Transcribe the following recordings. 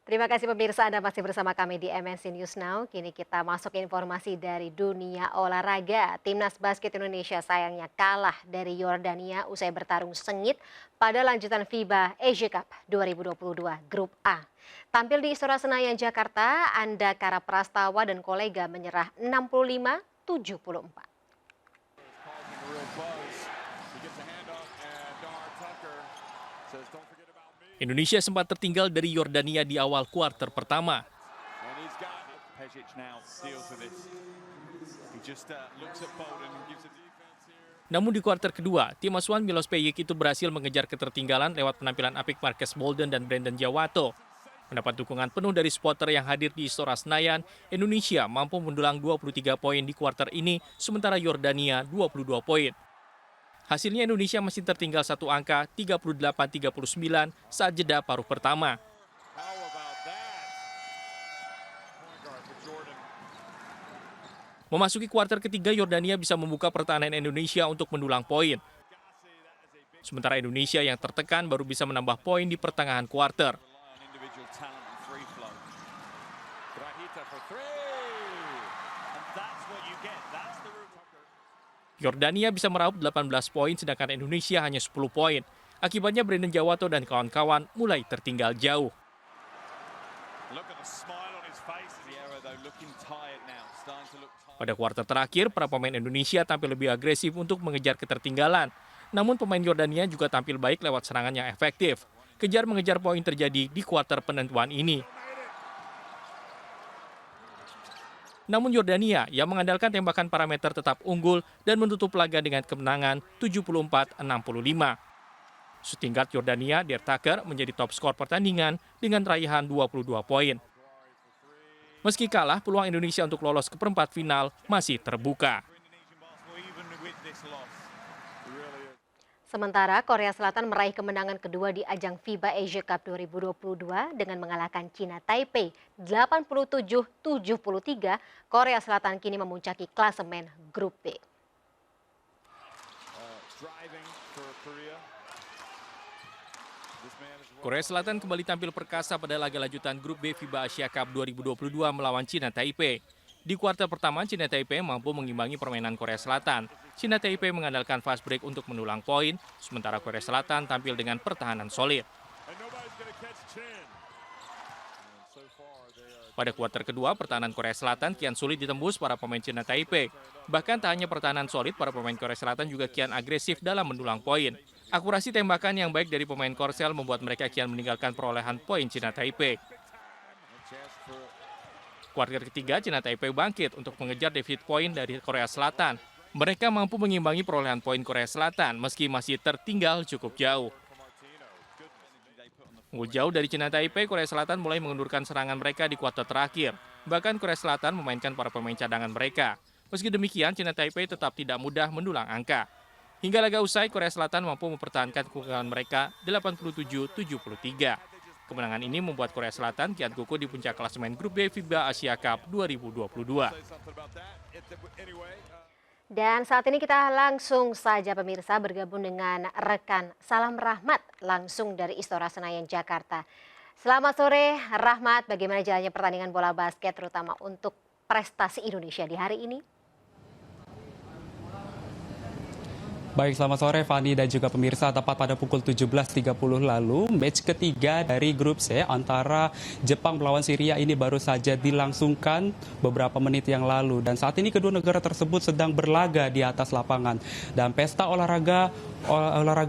Terima kasih pemirsa, Anda masih bersama kami di MNC News Now. Kini kita masuk ke informasi dari dunia olahraga. Timnas basket Indonesia sayangnya kalah dari Yordania usai bertarung sengit pada lanjutan FIBA Asia Cup 2022 Grup A. Tampil di Istora Senayan, Jakarta, Andakara Prastawa dan kolega menyerah 65-74. Indonesia sempat tertinggal dari Yordania di awal kuarter pertama. Namun di kuarter kedua, tim asuhan Milos Pejik itu berhasil mengejar ketertinggalan lewat penampilan apik Marques Bolden dan Brandon Jawato. Mendapat dukungan penuh dari supporter yang hadir di Istora Senayan, Indonesia mampu mendulang 23 poin di kuarter ini, sementara Yordania 22 poin. Hasilnya Indonesia masih tertinggal satu angka 38-39 saat jeda paruh pertama. Memasuki kuarter ketiga, Yordania bisa membuka pertahanan Indonesia untuk mendulang poin. Sementara Indonesia yang tertekan baru bisa menambah poin di pertengahan kuarter. Yordania bisa meraup 18 poin sedangkan Indonesia hanya 10 poin. Akibatnya Brandon Jawato dan kawan-kawan mulai tertinggal jauh. Pada kuarter terakhir, para pemain Indonesia tampil lebih agresif untuk mengejar ketertinggalan. Namun pemain Yordania juga tampil baik lewat serangan yang efektif. Kejar mengejar poin terjadi di kuarter penentuan ini. Namun Yordania yang mengandalkan tembakan parameter tetap unggul dan menutup laga dengan kemenangan 74-65. Shooting guard Yordania, Der Tucker, menjadi top skor pertandingan dengan raihan 22 poin. Meski kalah, peluang Indonesia untuk lolos ke perempat final masih terbuka. Sementara Korea Selatan meraih kemenangan kedua di ajang FIBA Asia Cup 2022 dengan mengalahkan China Taipei 87-73. Korea Selatan kini memuncaki klasemen Grup B. Korea Selatan kembali tampil perkasa pada laga lanjutan Grup B FIBA Asia Cup 2022 melawan China Taipei. Di kuarter pertama, China Taipei mampu mengimbangi permainan Korea Selatan. China Taipei mengandalkan fast break untuk mendulang poin, sementara Korea Selatan tampil dengan pertahanan solid. Pada kuarter kedua, pertahanan Korea Selatan kian sulit ditembus para pemain China Taipei. Bahkan tak hanya pertahanan solid, para pemain Korea Selatan juga kian agresif dalam mendulang poin. Akurasi tembakan yang baik dari pemain Korsel membuat mereka kian meninggalkan perolehan poin China Taipei. Kuarter ketiga, China Taipei bangkit untuk mengejar defisit poin dari Korea Selatan. Mereka mampu mengimbangi perolehan poin Korea Selatan meski masih tertinggal cukup jauh. Unggul jauh dari China Taipei, Korea Selatan mulai mengundurkan serangan mereka di kuarter terakhir. Bahkan Korea Selatan memainkan para pemain cadangan mereka. Meski demikian, China Taipei tetap tidak mudah mendulang angka. Hingga laga usai, Korea Selatan mampu mempertahankan keunggulan mereka 87-73. Kemenangan ini membuat Korea Selatan kian kukuh di puncak klasemen Grup B FIBA Asia Cup 2022. Dan saat ini kita langsung saja pemirsa bergabung dengan rekan Salam Rahmat langsung dari Istora Senayan, Jakarta. Selamat sore Rahmat, bagaimana jalannya pertandingan bola basket terutama untuk prestasi Indonesia di hari ini? Baik, selamat sore Fani dan juga pemirsa. Tepat pada pukul 17.30 lalu, match ketiga dari grup C antara Jepang melawan Syria ini baru saja dilangsungkan beberapa menit yang lalu. Dan saat ini kedua negara tersebut sedang berlaga di atas lapangan. Dan pesta olahraga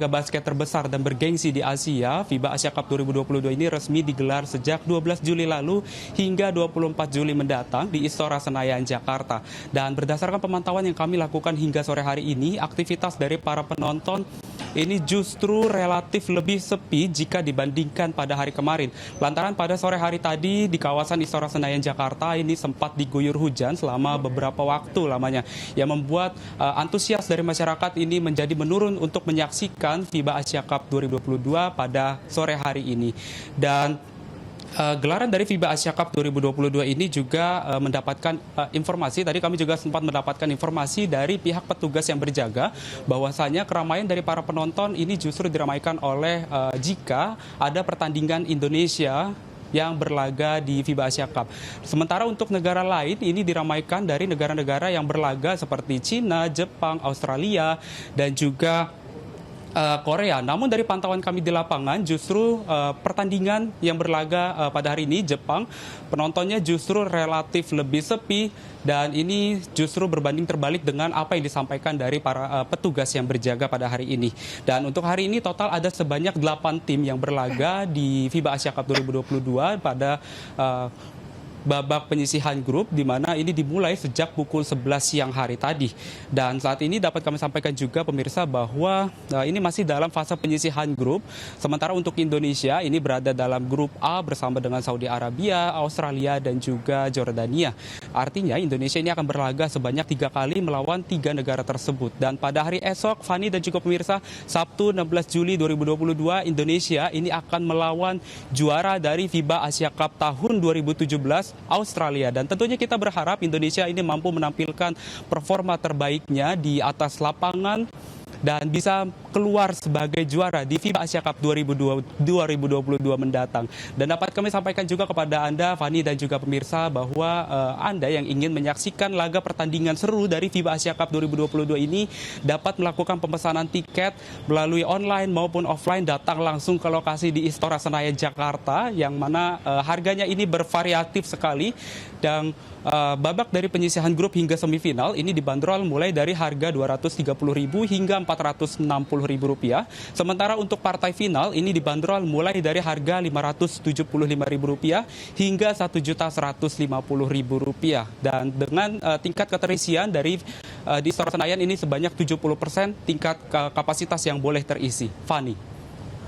basket terbesar dan bergengsi di Asia, FIBA Asia Cup 2022 ini resmi digelar sejak 12 Juli lalu hingga 24 Juli mendatang di Istora Senayan, Jakarta. Dan berdasarkan pemantauan yang kami lakukan hingga sore hari ini, aktivitas dari para penonton ini justru relatif lebih sepi jika dibandingkan pada hari kemarin. Lantaran pada sore hari tadi di kawasan Istora Senayan, Jakarta ini sempat diguyur hujan selama beberapa waktu lamanya, yang membuat antusias dari masyarakat ini menjadi menurun untuk menyaksikan FIBA Asia Cup 2022 pada sore hari ini. Dan gelaran dari FIBA Asia Cup 2022 ini juga mendapatkan informasi, tadi kami juga sempat mendapatkan informasi dari pihak petugas yang berjaga bahwasanya keramaian dari para penonton ini justru diramaikan oleh jika ada pertandingan Indonesia yang berlaga di FIBA Asia Cup. Sementara untuk negara lain ini diramaikan dari negara-negara yang berlaga seperti Cina, Jepang, Australia, dan juga Korea. Namun dari pantauan kami di lapangan justru pertandingan yang berlaga pada hari ini Jepang penontonnya justru relatif lebih sepi dan ini justru berbanding terbalik dengan apa yang disampaikan dari para petugas yang berjaga pada hari ini. Dan untuk hari ini total ada sebanyak 8 tim yang berlaga di FIBA Asia Cup 2022 pada babak penyisihan grup di mana ini dimulai sejak pukul 11 siang hari tadi. Dan saat ini dapat kami sampaikan juga pemirsa bahwa ini masih dalam fase penyisihan grup. Sementara untuk Indonesia ini berada dalam grup A bersama dengan Saudi Arabia, Australia dan juga Jordania. Artinya Indonesia ini akan berlaga sebanyak 3 kali melawan 3 negara tersebut. Dan pada hari esok Fani dan juga pemirsa, Sabtu 16 Juli 2022 Indonesia ini akan melawan juara dari FIBA Asia Cup tahun 2017 Australia, dan tentunya kita berharap Indonesia ini mampu menampilkan performa terbaiknya di atas lapangan dan bisa keluar sebagai juara di FIBA Asia Cup 2022 mendatang. Dan dapat kami sampaikan juga kepada Anda, Fani dan juga pemirsa, bahwa Anda yang ingin menyaksikan laga pertandingan seru dari FIBA Asia Cup 2022 ini dapat melakukan pemesanan tiket melalui online maupun offline, datang langsung ke lokasi di Istora Senayan, Jakarta, yang mana harganya ini bervariatif sekali. Dan babak dari penyisihan grup hingga semifinal ini dibanderol mulai dari harga Rp230.000 hingga Rp460.000. Sementara untuk partai final ini dibanderol mulai dari harga Rp575.000 hingga Rp1.150.000. Dan dengan tingkat keterisian dari di Istora Senayan ini sebanyak 70% tingkat kapasitas yang boleh terisi. Fani.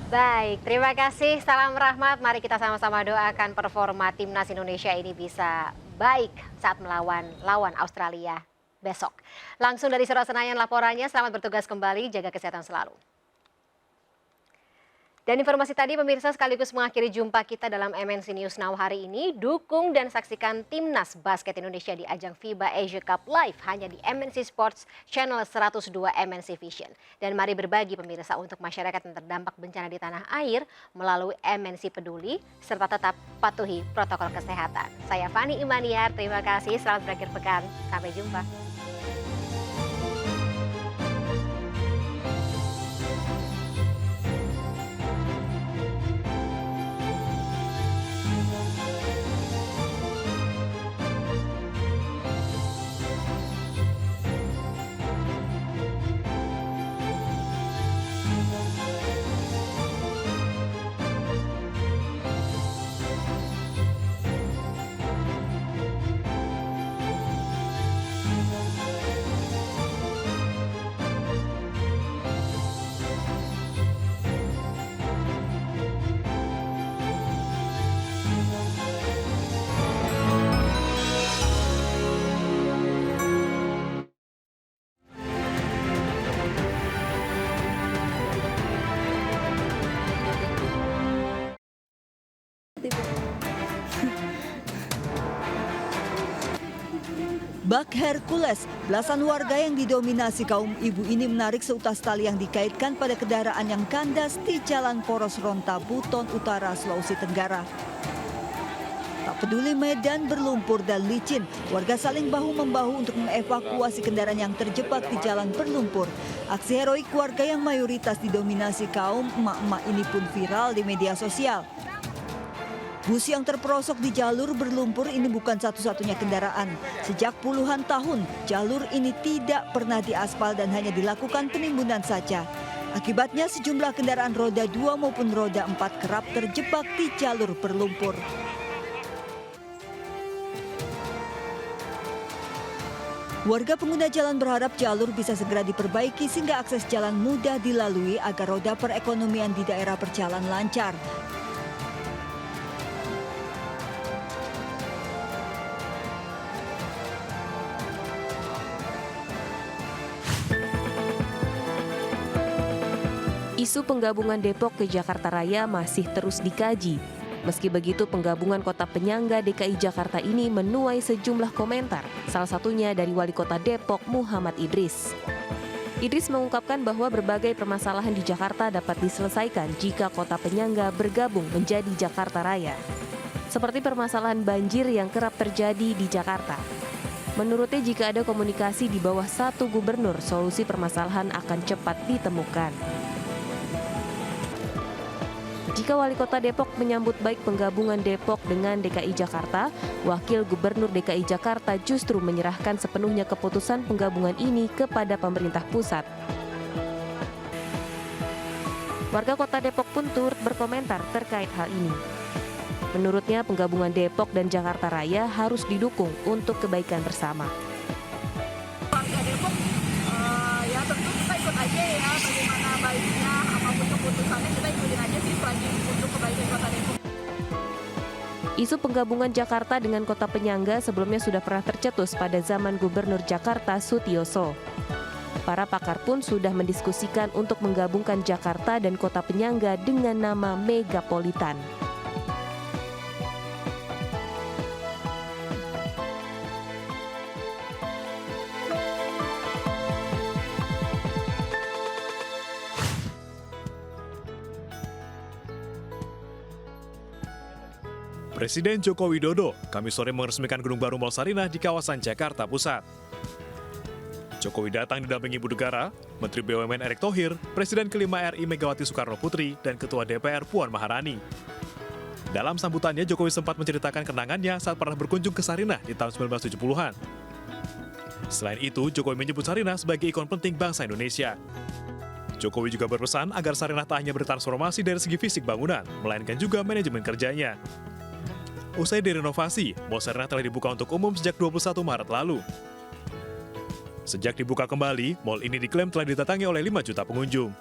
Baik, terima kasih. Salam rahmat. Mari kita sama-sama doakan performa timnas Indonesia ini bisa baik saat melawan lawan Australia besok. Langsung dari Istora Senayan laporannya. Selamat bertugas kembali, jaga kesehatan selalu. Dan informasi tadi pemirsa sekaligus mengakhiri jumpa kita dalam MNC News Now hari ini. Dukung dan saksikan Timnas Basket Indonesia di ajang FIBA Asia Cup live hanya di MNC Sports Channel 102 MNC Vision. Dan mari berbagi pemirsa untuk masyarakat yang terdampak bencana di tanah air melalui MNC Peduli serta tetap patuhi protokol kesehatan. Saya Fani Imaniar, terima kasih. Selamat berakhir pekan. Sampai jumpa. Bak Hercules, belasan warga yang didominasi kaum ibu ini menarik seutas tali yang dikaitkan pada kendaraan yang kandas di Jalan Poros Ronta, Buton Utara, Sulawesi Tenggara. Tak peduli medan berlumpur dan licin, warga saling bahu-membahu untuk mengevakuasi kendaraan yang terjebak di jalan berlumpur. Aksi heroik warga yang mayoritas didominasi kaum emak-emak ini pun viral di media sosial. Bus yang terperosok di jalur berlumpur ini bukan satu-satunya kendaraan. Sejak puluhan tahun, jalur ini tidak pernah diaspal dan hanya dilakukan penimbunan saja. Akibatnya sejumlah kendaraan roda 2 maupun roda 4 kerap terjebak di jalur berlumpur. Warga pengguna jalan berharap jalur bisa segera diperbaiki sehingga akses jalan mudah dilalui agar roda perekonomian di daerah berjalan lancar. Isu penggabungan Depok ke Jakarta Raya masih terus dikaji. Meski begitu, penggabungan kota penyangga DKI Jakarta ini menuai sejumlah komentar, salah satunya dari Wali Kota Depok, Muhammad Idris. Idris mengungkapkan bahwa berbagai permasalahan di Jakarta dapat diselesaikan jika kota penyangga bergabung menjadi Jakarta Raya. seperti permasalahan banjir yang kerap terjadi di Jakarta. Menurutnya jika ada komunikasi di bawah satu gubernur, solusi permasalahan akan cepat ditemukan. Jika Wali Kota Depok menyambut baik penggabungan Depok dengan DKI Jakarta, Wakil Gubernur DKI Jakarta justru menyerahkan sepenuhnya keputusan penggabungan ini kepada pemerintah pusat. Warga Kota Depok pun turut berkomentar terkait hal ini. Menurutnya penggabungan Depok dan Jakarta Raya harus didukung untuk kebaikan bersama. Warga Depok ya tentu kita ikut aja ya bagaimana baiknya apapun keputusannya kita ikutin aja sih selagi untuk kebaikan Kota Depok. Isu penggabungan Jakarta dengan kota penyangga sebelumnya sudah pernah tercetus pada zaman Gubernur Jakarta Sutioso. Para pakar pun sudah mendiskusikan untuk menggabungkan Jakarta dan kota penyangga dengan nama Megapolitan. Presiden Joko Widodo Kamis sore meresmikan Gedung Baru Mall Sarinah di kawasan Jakarta Pusat. Jokowi datang didampingi Ibu Negara, Menteri BUMN Erick Thohir, Presiden kelima RI Megawati Soekarno Putri, dan Ketua DPR Puan Maharani. Dalam sambutannya, Jokowi sempat menceritakan kenangannya saat pernah berkunjung ke Sarinah di tahun 1970-an. Selain itu, Jokowi menyebut Sarinah sebagai ikon penting bangsa Indonesia. Jokowi juga berpesan agar Sarinah tak hanya bertransformasi dari segi fisik bangunan, melainkan juga manajemen kerjanya. Usai direnovasi, Mall Sarinah telah dibuka untuk umum sejak 21 Maret lalu. Sejak dibuka kembali, mall ini diklaim telah didatangi oleh 5 juta pengunjung.